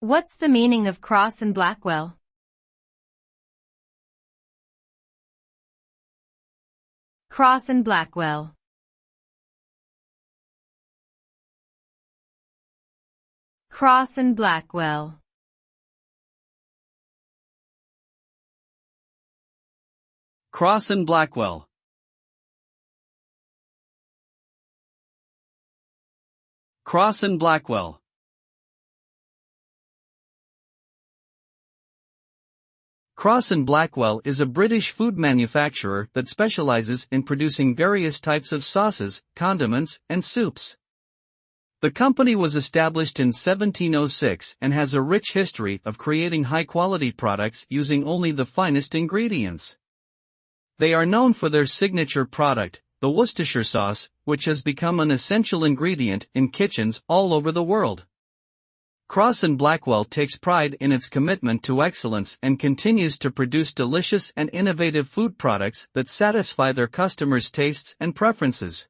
What's the meaning of Crosse and Blackwell? Crosse and Blackwell. Crosse and Blackwell. Crosse and Blackwell. Crosse and Blackwell. Crosse and Blackwell is a British food manufacturer that specializes in producing various types of sauces, condiments, and soups. The company was established in 1706 and has a rich history of creating high-quality products using only the finest ingredients. They are known for their signature product, the Worcestershire sauce, which has become an essential ingredient in kitchens all over the world. Crosse and Blackwell takes pride in its commitment to excellence and continues to produce delicious and innovative food products that satisfy their customers' tastes and preferences.